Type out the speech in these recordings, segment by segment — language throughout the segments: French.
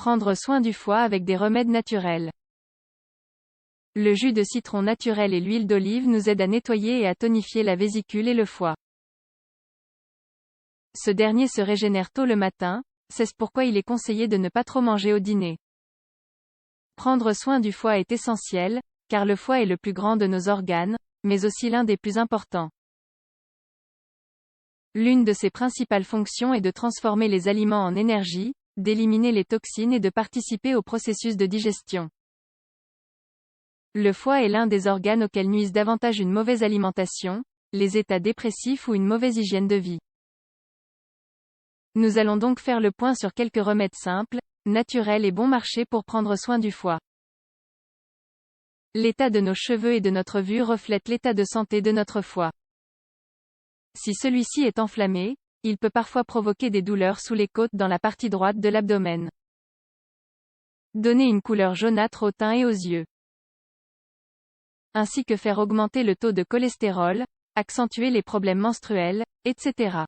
Prendre soin du foie avec des remèdes naturels. Le jus de citron naturel et l'huile d'olive nous aident à nettoyer et à tonifier la vésicule et le foie. Ce dernier se régénère tôt le matin, c'est pourquoi il est conseillé de ne pas trop manger au dîner. Prendre soin du foie est essentiel, car le foie est le plus grand de nos organes, mais aussi l'un des plus importants. L'une de ses principales fonctions est de transformer les aliments en énergie, d'éliminer les toxines et de participer au processus de digestion. Le foie est l'un des organes auxquels nuisent davantage une mauvaise alimentation, les états dépressifs ou une mauvaise hygiène de vie. Nous allons donc faire le point sur quelques remèdes simples, naturels et bon marché pour prendre soin du foie. L'état de nos cheveux et de notre vue reflète l'état de santé de notre foie. Si celui-ci est enflammé, il peut parfois provoquer des douleurs sous les côtes dans la partie droite de l'abdomen. Donner une couleur jaunâtre au teint et aux yeux. Ainsi que faire augmenter le taux de cholestérol, accentuer les problèmes menstruels, etc.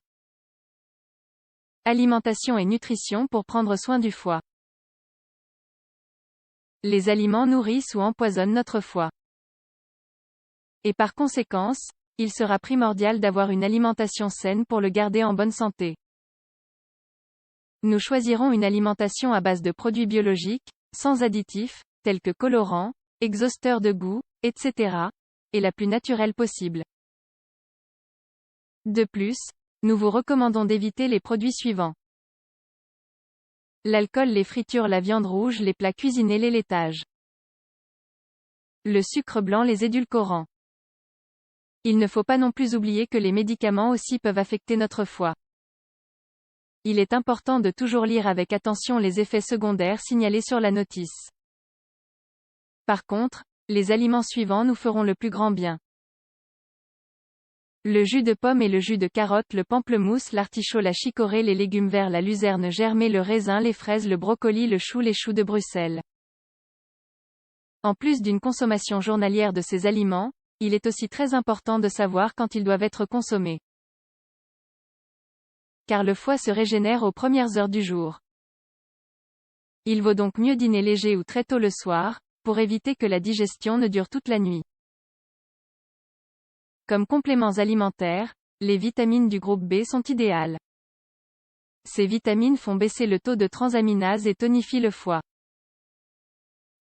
Alimentation et nutrition pour prendre soin du foie. Les aliments nourrissent ou empoisonnent notre foie. Et par conséquence, il sera primordial d'avoir une alimentation saine pour le garder en bonne santé. Nous choisirons une alimentation à base de produits biologiques, sans additifs, tels que colorants, exhausteurs de goût, etc., et la plus naturelle possible. De plus, nous vous recommandons d'éviter les produits suivants. L'alcool, les fritures, la viande rouge, les plats cuisinés, les laitages. Le sucre blanc, les édulcorants. Il ne faut pas non plus oublier que les médicaments aussi peuvent affecter notre foie. Il est important de toujours lire avec attention les effets secondaires signalés sur la notice. Par contre, les aliments suivants nous feront le plus grand bien. Le jus de pomme et le jus de carotte, le pamplemousse, l'artichaut, la chicorée, les légumes verts, la luzerne germée, le raisin, les fraises, le brocoli, le chou, les choux de Bruxelles. En plus d'une consommation journalière de ces aliments, il est aussi très important de savoir quand ils doivent être consommés. Car le foie se régénère aux premières heures du jour. Il vaut donc mieux dîner léger ou très tôt le soir, pour éviter que la digestion ne dure toute la nuit. Comme compléments alimentaires, les vitamines du groupe B sont idéales. Ces vitamines font baisser le taux de transaminase et tonifient le foie.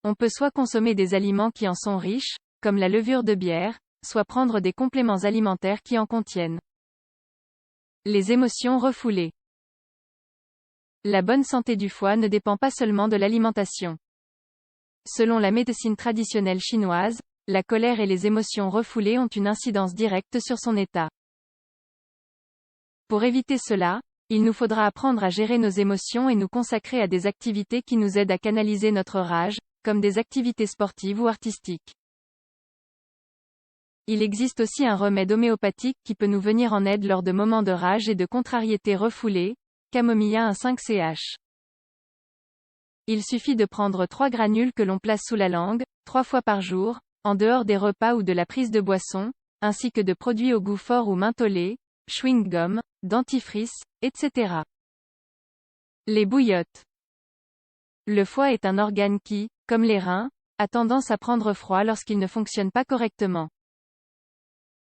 On peut soit consommer des aliments qui en sont riches, comme la levure de bière, soit prendre des compléments alimentaires qui en contiennent. Les émotions refoulées. La bonne santé du foie ne dépend pas seulement de l'alimentation. Selon la médecine traditionnelle chinoise, la colère et les émotions refoulées ont une incidence directe sur son état. Pour éviter cela, il nous faudra apprendre à gérer nos émotions et nous consacrer à des activités qui nous aident à canaliser notre rage, comme des activités sportives ou artistiques. Il existe aussi un remède homéopathique qui peut nous venir en aide lors de moments de rage et de contrariété refoulée, Camomilla 1,5 ch. Il suffit de prendre 3 granules que l'on place sous la langue, 3 fois par jour, en dehors des repas ou de la prise de boisson, ainsi que de produits au goût fort ou mentholés, chewing-gum, dentifrice, etc. Les bouillottes. Le foie est un organe qui, comme les reins, a tendance à prendre froid lorsqu'il ne fonctionne pas correctement.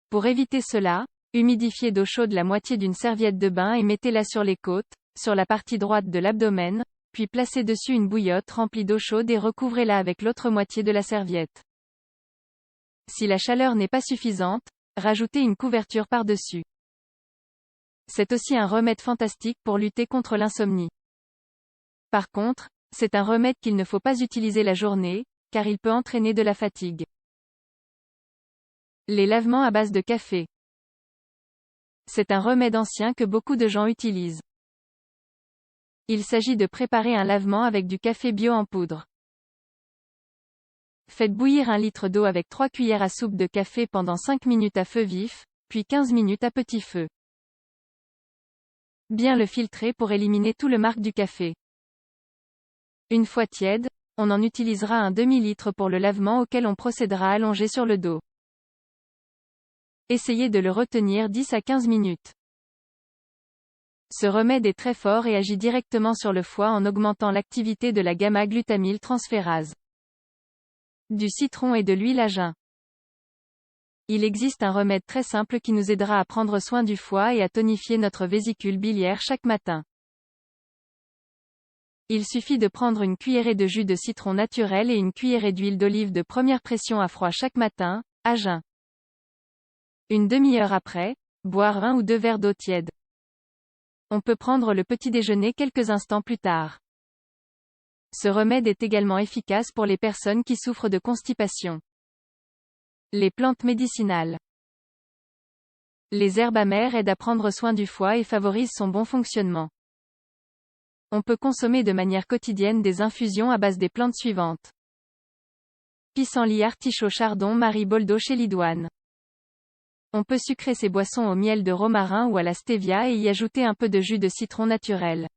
Pour éviter cela, humidifiez d'eau chaude la moitié d'une serviette de bain et mettez-la sur les côtes, sur la partie droite de l'abdomen, puis placez dessus une bouillotte remplie d'eau chaude et recouvrez-la avec l'autre moitié de la serviette. Si la chaleur n'est pas suffisante, rajoutez une couverture par-dessus. C'est aussi un remède fantastique pour lutter contre l'insomnie. Par contre, c'est un remède qu'il ne faut pas utiliser la journée, car il peut entraîner de la fatigue. Les lavements à base de café. C'est un remède ancien que beaucoup de gens utilisent. Il s'agit de préparer un lavement avec du café bio en poudre. Faites bouillir 1 litre d'eau avec 3 cuillères à soupe de café pendant 5 minutes à feu vif, puis 15 minutes à petit feu. Bien le filtrer pour éliminer tout le marc du café. Une fois tiède, on en utilisera un demi-litre pour le lavement auquel on procédera allongé sur le dos. Essayez de le retenir 10 à 15 minutes. Ce remède est très fort et agit directement sur le foie en augmentant l'activité de la gamma-glutamyltransférase. Du citron et de l'huile à jeun. Il existe un remède très simple qui nous aidera à prendre soin du foie et à tonifier notre vésicule biliaire chaque matin. Il suffit de prendre une cuillerée de jus de citron naturel et une cuillerée d'huile d'olive de première pression à froid chaque matin, à jeun. Une demi-heure après, boire 1 ou 2 verres d'eau tiède. On peut prendre le petit déjeuner quelques instants plus tard. Ce remède est également efficace pour les personnes qui souffrent de constipation. Les plantes médicinales. Les herbes amères aident à prendre soin du foie et favorisent son bon fonctionnement. On peut consommer de manière quotidienne des infusions à base des plantes suivantes. Pissenlit, artichaut, chardon, mariboldo, chélidoine. On peut sucrer ces boissons au miel de romarin ou à la stevia et y ajouter un peu de jus de citron naturel.